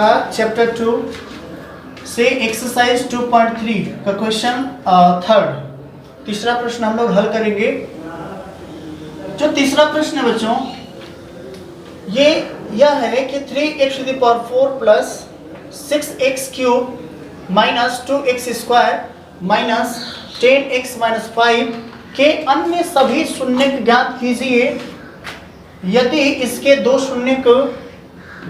आपका चैप्टर 2 से एक्सरसाइज 2.3 का क्वेश्चन थर्ड तीसरा प्रश्न हम लोग हल करेंगे। जो तीसरा प्रश्न है बच्चों, यह है कि 3x⁴ plus 6x³ minus 2x² minus 10x minus 5 के अन्य सभी शून्य ज्ञात कीजिए यदि इसके दो शून्य को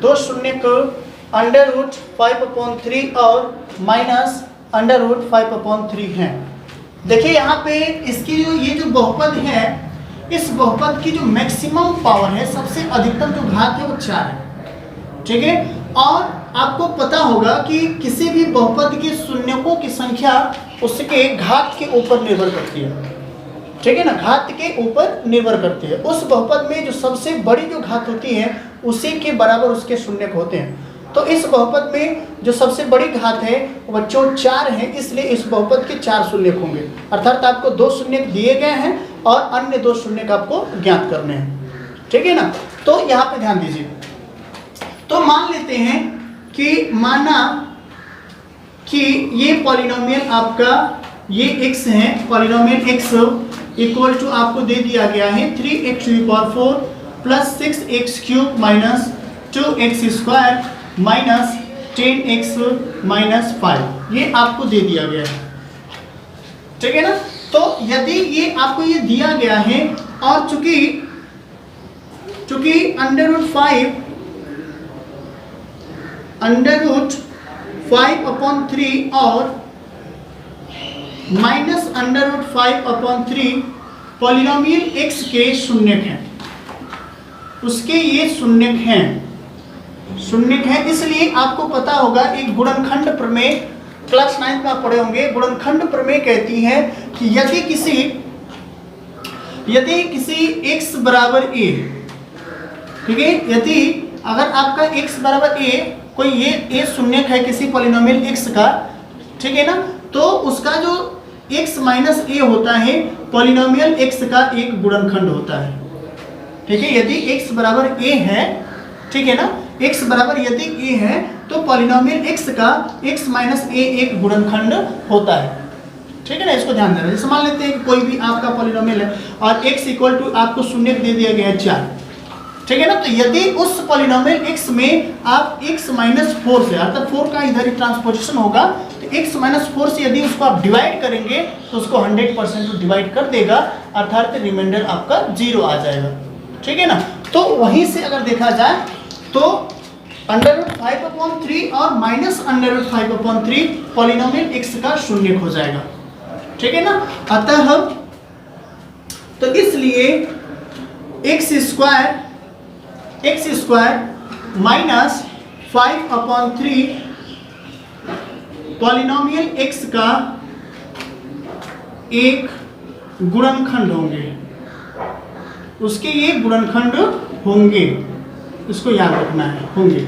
√5/3 और माइनस √5/3 हैं। देखिए यहाँ पे इसकी ये जो बहुपद है, इस बहुपद की जो मैक्सिमम पावर है, सबसे अधिकतम जो घात है वो 4 है, ठीक है। और आपको पता होगा कि किसी भी बहुपद के शून्यकों की संख्या उसके घात के ऊपर निर्भर करती है, ठीक है ना, घात के ऊपर निर्भर करती है। उस बहुपद में जो सबसे बड़ी जो घात होती है उसी के बराबर उसके शून्यक होते हैं। तो इस बहुपद में जो सबसे बड़ी घात है वो बच्चों 4 है, इसलिए इस बहुपद के 4 शून्यक होंगे। अर्थात आपको 2 शून्यक दिए गए हैं और अन्य 2 शून्यक आपको ज्ञात करने हैं, ठीक है ना। तो यहाँ पे ध्यान दीजिए। तो मान लेते हैं कि माना कि ये पॉलिनोमियल आपका ये x है, पॉलिनोमियल x इक्वल टू आपको दे दिया गया है 3x⁴ plus 6x³ minus 2x² minus 10x minus 5, ये आपको दे दिया गया है, ठीक है ना। तो यदि ये आपको ये दिया गया है और चूंकि √5/3 और माइनस √5/3 पॉलिनोमियल x के शून्यक हैं, उसके ये शून्यक हैं, इसलिए आपको पता होगा एक गुणनखंड प्रमेय क्लास 9 में आप पढ़े होंगे। गुणनखंड प्रमेय कहती है कि यदि किसी x बराबर a, ठीक है, यदि अगर आपका x बराबर a, कोई ये a शून्यक है किसी पॉलिनोमियल x का, ठीक है ना, तो उसका जो x माइनस a होता है पॉलिनोमियल x का एक गुणनखंड होता है, ठीक है। यदि x बराबर a है, ठीक है ना, x बराबर यदि a है तो पॉलिनोमियल x का x माइनस a एक गुणनखंड होता है, ठीक है ना। इसको ध्यान देना। जैसे मान लेते हैं कि कोई भी आपका पॉलिनोमियल है और x इक्वल टू आपको शून्यक दे दिया गया है 4, ठीक है ना। तो यदि उस पॉलिनोमियल x में आप x माइनस 4 से, अर्थात 4 का इधर ही ट्रांसपोजिशन होगा, तो x माइनस 4 से यदि उसको आप डिवाइड करेंगे तो उसको 100% डिवाइड कर देगा, अर्थात रिमाइंडर आपका 0 आ जाएगा, ठीक है ना। तो वहीं से अगर देखा जाए तो √5/3 और माइनस √5/3 पॉलिनोमियल x का शून्यक हो जाएगा, ठीक है ना। अतः तो इसलिए x² माइनस 5/3 पॉलिनोमियल x का एक गुणनखंड होंगे, उसके ये गुणनखंड होंगे, इसको याद रखना है, होंगे,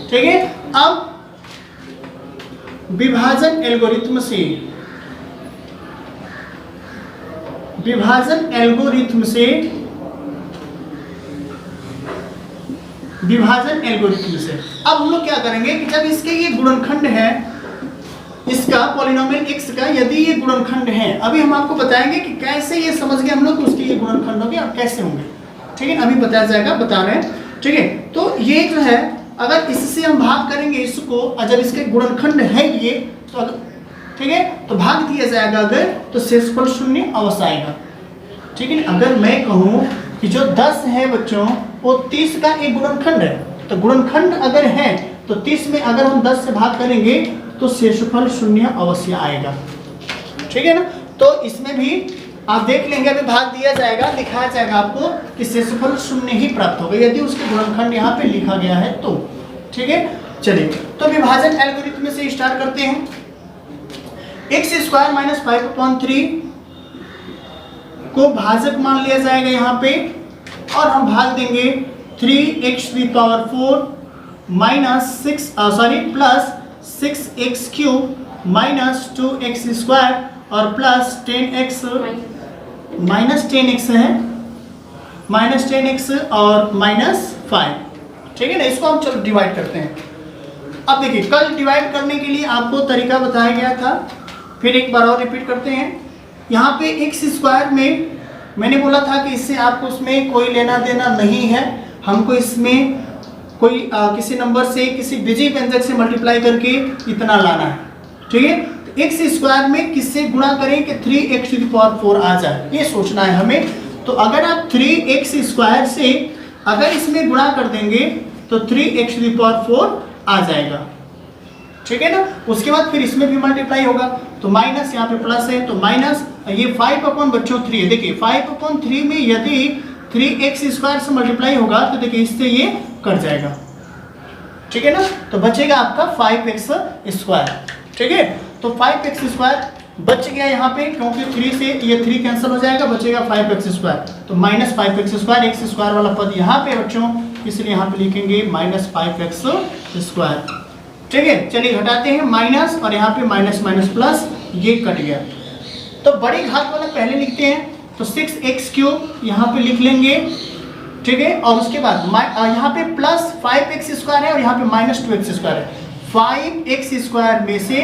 ठीक है। अब विभाजन एल्गोरिथम से अब हम लोग क्या करेंगे कि जब इसके ये गुणनखंड है, इसका पॉलिनोमियल x का यदि ये गुणनखंड है, अभी हम आपको बताएंगे कि कैसे ये समझ गए हम लोग कि उसके ये गुणनखंड होंगे और कैसे होंगे, ठीक है, अभी बताया जाएगा, बता रहे हैं, ठीक है। तो ये जो है अगर इससे हम भाग करेंगे इसको, और जब इसके गुणनखंड है ये, तो ठीक है, तो भाग दिया जाएगा अगर, तो शेषफल 0 अवश्य आएगा, ठीक है। अगर मैं कहूँ कि जो 10 है बच्चों वो 30 का एक गुणनखंड है, तो गुणनखंड अगर है तो 30 में अगर हम 10 से भाग करेंगे तो शेषफल 0 अवश्य आएगा, ठीक है ना। तो इसमें भी आप देख लेंगे, अभी भाग दिया जाएगा, दिखाया जाएगा आपको कि शेषफल 0 ही प्राप्त होगा यदि उसके गुणनखंड यहाँ पे लिखा गया है तो, ठीक है। चलिए तो विभाजन एल्गोरिथम से स्टार्ट करते हैं। x² माइनस 5/3 को भाजक मान लिया जाएगा यहाँ पे, और हम भाग देंगे 3x⁴ minus plus 6x³ minus 2x² और प्लस 10x माइनस 10x है, माइनस 10x और माइनस 5, ठीक है ना। इसको हम चलो डिवाइड करते हैं। अब देखिए कल डिवाइड करने के लिए आपको तरीका बताया गया था, फिर एक बार और रिपीट करते हैं। यहाँ पे एक्स स्क्वायर में मैंने बोला था कि इससे आपको उसमें कोई लेना देना नहीं है, हमको इसमें कोई किसी नंबर से किसी बीजीय व्यंजक से मल्टीप्लाई करके इतना लाना है, ठीक है। तो एक्स स्क्वायर में किससे गुणा करें कि 3x⁴ आ जाए, ये सोचना है हमें। तो अगर आप 3x स्क्वायर से अगर इसमें गुणा कर देंगे तो 3x⁴ आ जाएगा, ठीक है ना। उसके बाद फिर इसमें भी मल्टीप्लाई होगा, तो माइनस यहाँ पे प्लस है, तो माइनस ये 5/3 है। देखिए 5/3 में यदि 3x स्क्वायर से मल्टीप्लाई होगा तो देखिए इससे ये कट जाएगा, ठीक है ना। तो बचेगा आपका 5x स्क्वायर, ठीक है। तो 5x स्क्वायर बच गया यहाँ पे, क्योंकि 3 से ये 3 कैंसिल हो जाएगा, बचेगा 5x स्क्वायर। तो -5x स्क्वायर, एक्स स्क्वायर वाला पद यहाँ पे बच्चों, इसलिए यहाँ पे लिखेंगे -5x स्क्वायर, ठीक है। चलिए हटाते हैं माइनस, और यहाँ पे माइनस माइनस प्लस, ये कट गया। तो बड़ी घात वाला पहले लिखते हैं, तो 6x³ यहाँ पे लिख लेंगे, ठीक है। और उसके बाद यहाँ पे प्लस 5x स्क्वायर है और यहाँ पे -2x स्क्वायर है। 5x स्क्वायर में से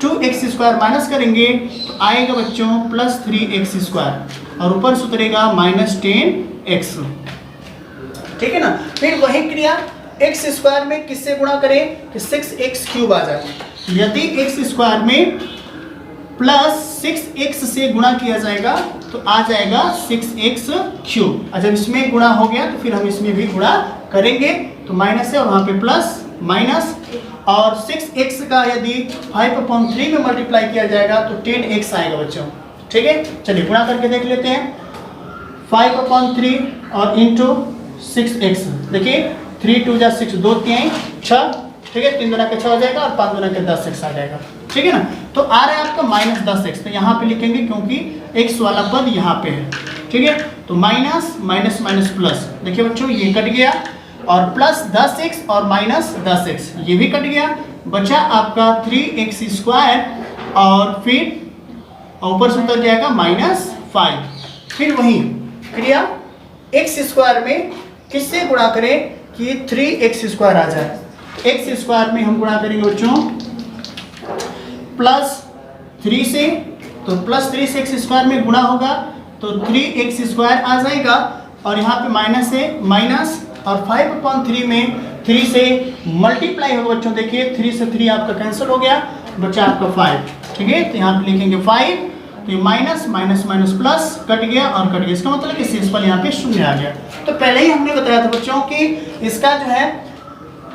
2x स्क्वायर माइनस करेंगे तो आएगा बच्चों +3x स्क्वायर, और ऊपर से उतरेगा -10x, ठीक है ना। फिर वही क्रिया x स्क्वायर में किससे गुणा करें कि 6x³ आ जाए। यदि x स्क्वायर में +6x से गुणा किया जाएगा तो आ जाएगा 6x³। और जब इसमें गुणा हो गया तो फिर हम इसमें भी गुणा करेंगे, तो माइनस है और वहाँ पे प्लस माइनस, और 6x का यदि 5/3 में मल्टीप्लाई किया जाएगा तो 10x आएगा बच्चों, ठीक है। चलिए गुणा करके देख लेते हैं, 5/3 और इंटू 6x, देखिए 3 2 जा 6, 2 3 6, ठीक है। 3 दूना के 6 हो जाएगा और 5 दूना के 10x आ जाएगा, ठीक है ना। तो आ रहा है आपका -10x, तो यहाँ पे लिखेंगे क्योंकि x वाला पद यहाँ पे है, ठीक है। तो माइनस माइनस माइनस प्लस, देखिए बच्चों ये कट गया, और +10x और -10x ये भी कट गया, बचा आपका 3x स्क्वायर, और फिर ऊपर से उतर जाएगा -5। फिर वही क्रिया x स्क्वायर में किससे गुणा करें कि 3x स्क्वायर आ जाए। x स्क्वायर में हम गुणा करेंगे बच्चों +3 से, तो +3 से x स्क्वायर में गुणा होगा तो 3x स्क्वायर आ जाएगा, और यहाँ पे माइनस है माइनस, और 5/3 में 3 से मल्टीप्लाई होगा बच्चों, देखिए 3 से 3 आपका कैंसिल हो गया, बचा आपका 5, ठीक है। तो यहाँ पे लिखेंगे 5, तो ये minus minus minus plus cut गया और कट गया, इसका मतलब कि शेषफल यहाँ पे 0 आ गया। तो पहले ही हमने बताया था बच्चों कि इसका जो है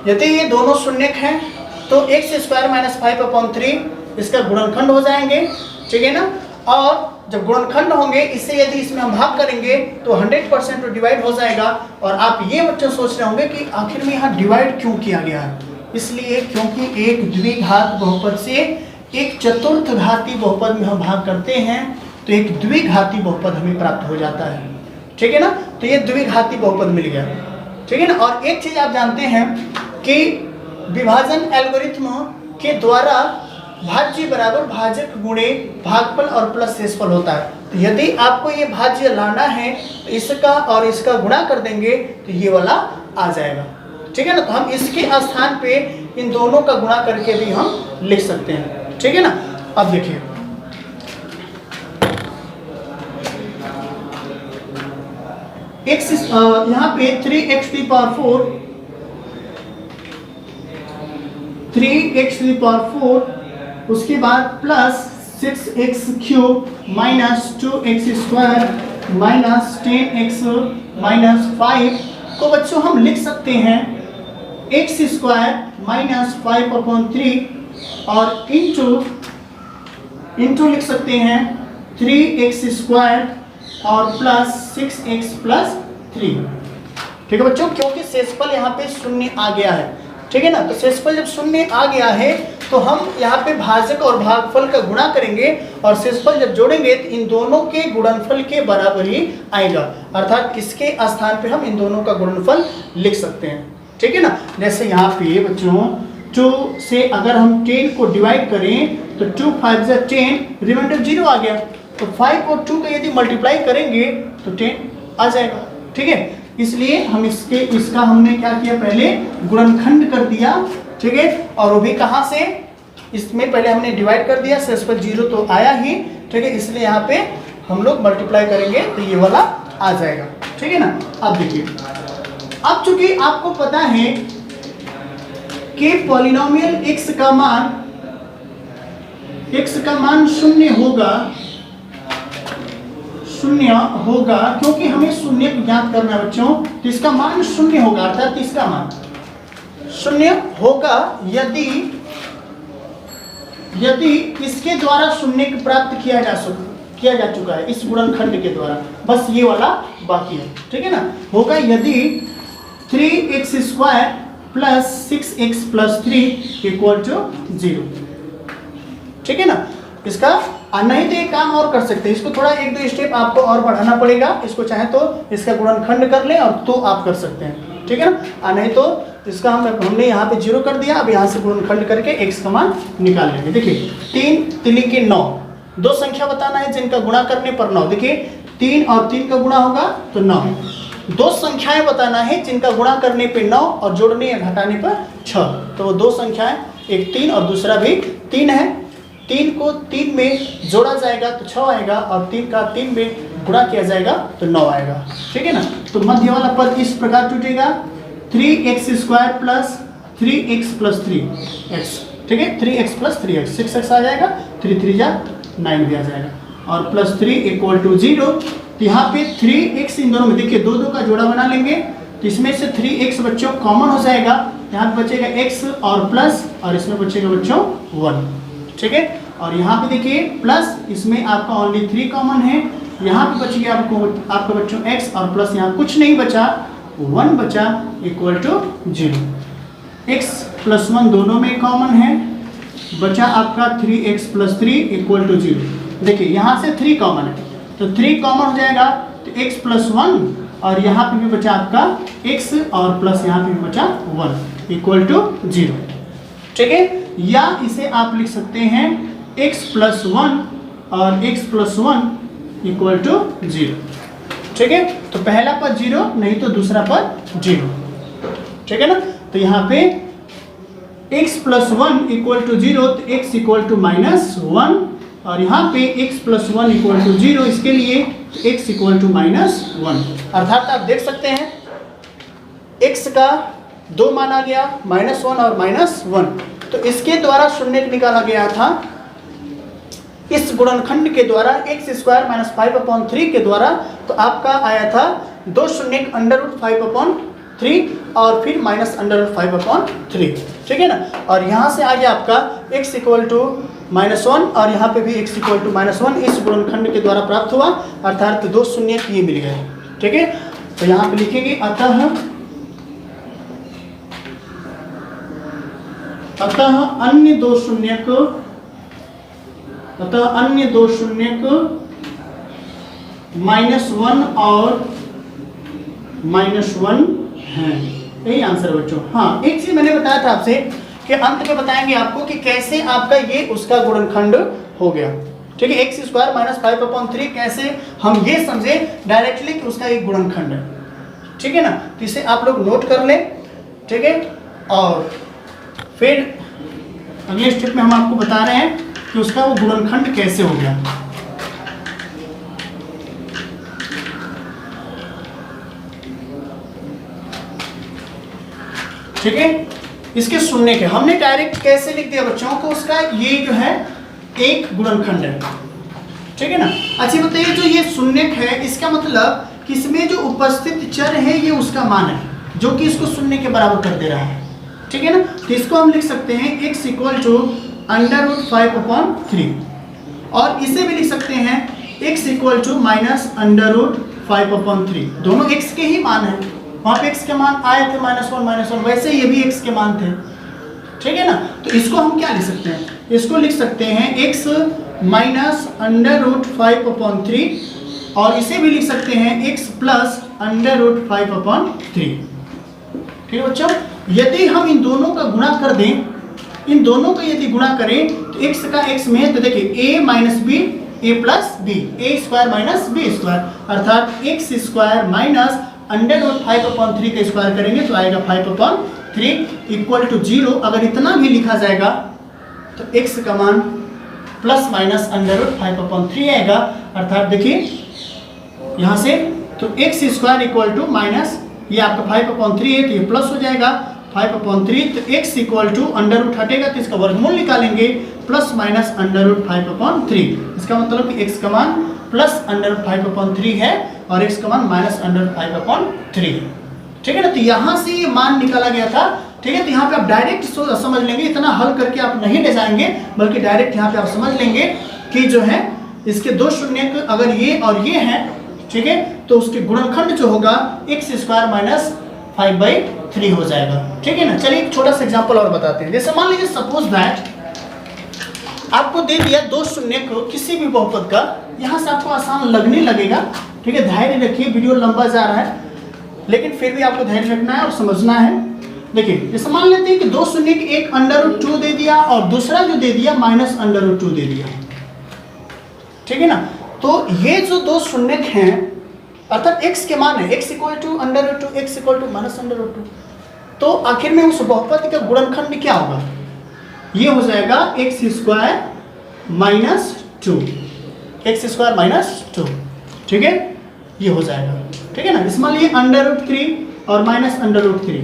यदि ये दोनों शून्यक हैं तो x² - 5/3 इसका गुणनखंड हो जाएंगे, ठीक है ना। और जब गुणनखंड होंगे इससे यदि इसमें हम भाग करेंगे तो 100% डिवाइड हो जाएगा। और आप ये बच्चों सोच रहे होंगे कि आखिर में यहाँ डिवाइड क्यों किया गया है, इसलिए क्योंकि एक द्विघात बहुपद से एक चतुर्थ घाती बहुपद में हम भाग करते हैं तो एक द्विघाती बहुपद हमें प्राप्त हो जाता है, ठीक है ना। तो ये द्विघाती बहुपद मिल गया, ठीक है ना। और एक चीज आप जानते हैं कि विभाजन एल्गोरिथम के द्वारा भाज्य बराबर भाजक गुणे भागफल और प्लस शेषफल होता है। तो यदि आपको ये भाज्य लाना है तो इसका और इसका गुणा कर देंगे तो ये वाला आ जाएगा, ठीक है ना। तो हम इसके स्थान पे इन दोनों का गुणा करके भी हम लिख सकते हैं, ठीक है ना। अब देखिए x यहाँ पे 3x⁴, उसके बाद plus 6x³ minus 2x² minus 10x minus 5 को बच्चों हम लिख सकते हैं x² माइनस 5/3 और इंटू लिख सकते हैं 3x² और प्लस 6x प्लस 3, ठीक है बच्चों। क्योंकि शेषफल यहाँ पे 0 आ गया है, ठीक है ना। तो शेषफल जब 0 आ गया है तो हम यहाँ पे भाजक और भागफल का गुणा करेंगे और शेषफल जब जोड़ेंगे तो इन दोनों के गुणनफल के बराबर ही आएगा, अर्थात इसके स्थान पे हम इन दोनों का गुणनफल लिख सकते हैं, ठीक है ना। जैसे यहाँ पे बच्चों 2 से अगर हम 10 को डिवाइड करें तो 2 5 जा 10, रिमाइंडर 0 आ गया, तो 5 और 2 का यदि मल्टीप्लाई करेंगे तो 10 आ जाएगा, ठीक है। इसलिए हम इसका हमने क्या किया, पहले गुणनखंड कर दिया ठीक है, और वो भी कहाँ से, इसमें पहले हमने डिवाइड कर दिया, शेष पर 0 तो आया ही, ठीक है, इसलिए यहाँ पे हम लोग मल्टीप्लाई करेंगे तो ये वाला आ जाएगा, ठीक है ना। अब देखिए, अब चूंकि आपको पता है कि पॉलिनोमियल x का मान शून्य होगा, क्योंकि हमें शून्य ज्ञात करना है बच्चों, तो इसका मान शून्य होगा, अर्थात इसका मान शून्य होगा यदि इसके द्वारा शून्य प्राप्त किया जा चुका है, इस गुणनखंड के द्वारा, बस ये वाला बाकी है, ठीक है ना। होगा यदि 3x² plus 6x plus 3 equal to 0, ठीक है ना। इसका नहीं तो एक काम और कर सकते हैं, इसको थोड़ा 1-2 स्टेप आपको और बढ़ाना पड़ेगा, इसको चाहे तो इसका गुणनखंड कर लें और तो आप कर सकते हैं, ठीक है ना। नहीं तो इसका हमने यहाँ पे 0 कर दिया, अब यहाँ से गुणनखंड करके x का मान निकाल लेंगे। देखिए 3 3 के 9, दो संख्या बताना है जिनका गुणा करने पर 9, देखिए 3 और 3 का गुणा होगा तो 9, दो संख्याएं बताना है जिनका गुणा करने पे 9 और जोड़ने या घटाने पर 6, तो वो दो संख्याएं, एक 3 और दूसरा भी 3 है। 3 को 3 में जोड़ा जाएगा तो 6 आएगा, और 3 का 3 में गुणा किया जाएगा तो 9 आएगा, ठीक है ना। तो मध्य वाला पद इस प्रकार टूटेगा, 3x² plus 3x plus 3x, ठीक है, 3x प्लस 3x, 6x आ जाएगा, 3 3 जा 9 भी आ जाएगा, और प्लस 3 इक्वल टू 0। तो यहाँ पे 3x इन दोनों में देखिए 2 का जोड़ा बना लेंगे, तो इसमें से 3x बच्चों कॉमन हो जाएगा, यहाँ पे बचेगा x और प्लस, और इसमें बचेगा बच्चों 1, ठीक है। और यहाँ पे देखिए प्लस, इसमें आपका ओनली 3 कॉमन है, यहाँ पे बच गया आपका बच्चों x, और प्लस यहाँ कुछ नहीं बचा, 1 बचा, इक्वल टू 0। x प्लस 1 दोनों में कॉमन है, बचा आपका 3x प्लस 3 इक्वल टू 0। देखिए यहाँ से 3 कॉमन है, तो 3 कॉमन हो जाएगा, तो x प्लस 1, और यहाँ पे भी बचा आपका x, और प्लस यहाँ पे भी बचा 1 इक्वल टू 0, ठीक है। या इसे आप लिख सकते हैं x प्लस 1 और x प्लस 1 इक्वल टू 0, ठीक है। तो पहला पद 0, नहीं तो दूसरा पद 0, ठीक है ना। तो यहाँ पे x प्लस 1 इक्वल टू 0, तो x इक्वल टू -1, और यहाँ पे x प्लस 1 इक्वल टू 0, इसके लिए x इक्वल टू -1, अर्थात आप देख सकते हैं x का 2 मान आ गया, -1 और -1, तो इसके द्वारा शून्य निकाला गया था, इस गुणनखंड के द्वारा x² - 5/3 के द्वारा, तो आपका आया था 2 शून्य √5/3 और फिर -√5/3, ठीक है ना। और यहाँ से आ गया आपका x इक्वल टू -1, और यहाँ पे भी x इक्वल टू -1 इस गुणनखंड के द्वारा प्राप्त हुआ, अर्थात 2 शून्य ये मिल गए, ठीक है। तो यहाँ पे लिखेंगे अतः अन्य दो शून्यक -1 और -1 हैं, यही आंसर बच्चों। हाँ, एक चीज मैंने बताया था आपसे कि अंत में बताएंगे आपको कि कैसे आपका ये उसका गुणनखंड हो गया, ठीक है। x² - 5/3 कैसे हम ये समझे डायरेक्टली कि उसका एक गुणनखंड है, ठीक है ना। तो इसे आप लोग नोट कर लें, ठीक है। और फिर अगले स्टेप में हम आपको बता रहे हैं कि उसका वो गुणनखंड कैसे हो गया। ठीक है, इसके शून्य के हमने डायरेक्ट कैसे लिख दिया बच्चों को, उसका ये जो है एक गुणनखंड है, ठीक है ना। अच्छा बताइए, जो ये शून्यक है इसका मतलब कि इसमें जो उपस्थित चर है ये उसका मान है, जो कि इसको शून्य के बराबर कर दे रहा है, ठीक है ना। तो इसको हम लिख सकते हैं x इक्वल टू √5/3, और इसे भी लिख सकते हैं x इक्वल टू -√5/3, दोनों x के ही मान है, वहाँ पे x के मान आए थे -1, वैसे ये भी x के मान थे, ठीक है ना। तो इसको हम क्या लिख सकते हैं, इसको लिख सकते हैं x -√5/3, और इसे भी लिख सकते हैं x प्लस √5/3, ठीक है बच्चों। यदि हम इन दोनों का गुणा कर दें, इन दोनों का यदि गुणा करें तो x का x में है, तो देखिए a - b a plus b, a² - b², अर्थात x² - √5/3 का स्क्वायर करेंगे तो आएगा 5/3, 3 इक्वल टू 0, अगर इतना भी लिखा जाएगा तो x का मान प्लस माइनस अंडर रूट 5/3 आएगा। अर्थात देखिए यहाँ से तो x square equal to minus ये आपका 5/3 है तो ये प्लस हो जाएगा 5/3, तो x equal to under root हटेगा तो इसका वर्गमूल निकालेंगे प्लस माइनस अंडर रूट 5/3। इसका मतलब कि x का मान प्लस अंडर रूट 5/3 है और x का मान माइनस अंडर रूट 5/3 है। ठीक है ना, तो यहाँ से ये मान निकाला गया था। ठीक है, तो यहाँ पे आप डायरेक्ट समझ लेंगे, इतना हल करके आप नहीं ले जाएंगे, बल्कि डायरेक्ट यहाँ पे आप समझ लेंगे कि जो है इसके दो शून्य अगर ये और ये हैं, ठीक है, तो उसके गुणनखंड जो होगा x स्क्वायर माइनस 5/3 हो जाएगा। ठीक है ना, चलिए एक छोटा सा एग्जांपल और बताते हैं। जैसे मान लीजिए सपोज दैट आपको दे दिया दो शून्य को किसी भी बहुपद का, यहाँ से आपको आसान लगने लगेगा। ठीक है, धैर्य रखिए, वीडियो लंबा जा रहा है लेकिन फिर भी आपको धैर्य रखना है और समझना है। देखिए जैसे मान लेते हैं कि दो शून्य की एक अंडर रूट 2 दे दिया और दूसरा जो दे दिया माइनस अंडर रूट 2 दे दिया। ठीक है ना, तो ये जो दो शून्य हैं अर्थात x के मान है x equal to under root 2, x equal to minus under root 2, तो आखिर में उस बहुपद का गुणनखंड क्या होगा? ये हो जाएगा x square minus 2, x square minus 2। ठीक है, ये हो जाएगा। ठीक है ना, इस मान लीजिए अंडर रूट 3 और माइनस अंडर रूट 3,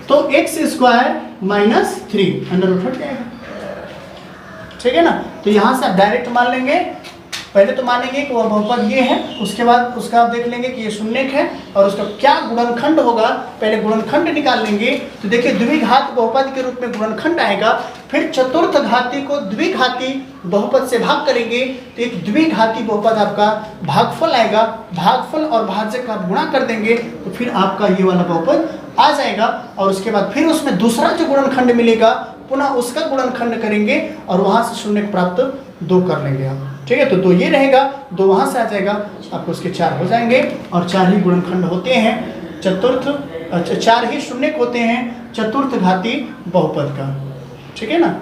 तो x square minus 3 under root हट जाएगा। ठीक है ना, तो यहाँ से आप डायरेक्ट मान लेंगे, पहले तो मानेंगे कि वह बहुपद ये है, उसके बाद उसका आप देख लेंगे कि ये शून्य है और उसका क्या गुणनखंड होगा, पहले गुणनखंड निकाल लेंगे। तो देखिए द्विघात बहुपद के रूप में गुणनखंड आएगा, फिर चतुर्थ घाती को द्विघाती बहुपद से भाग करेंगे तो एक द्विघाती बहुपद आपका भागफल आएगा, भागफल और भाजक आप गुणा कर देंगे तो फिर आपका ये वाला बहुपद आ जाएगा और उसके बाद फिर उसमें दूसरा जो गुणनखंड मिलेगा पुनः उसका गुणनखंड करेंगे और वहां से शून्य प्राप्त 2 कर लेंगे आप। ठीक है, तो 2 ये रहेगा, 2 वहां से आ जाएगा, आपको उसके 4 हो जाएंगे और 4 ही गुणनखंड होते हैं चतुर्थ, 4 ही शून्य होते हैं चतुर्थ घाती बहुपद का। ठीक है ना।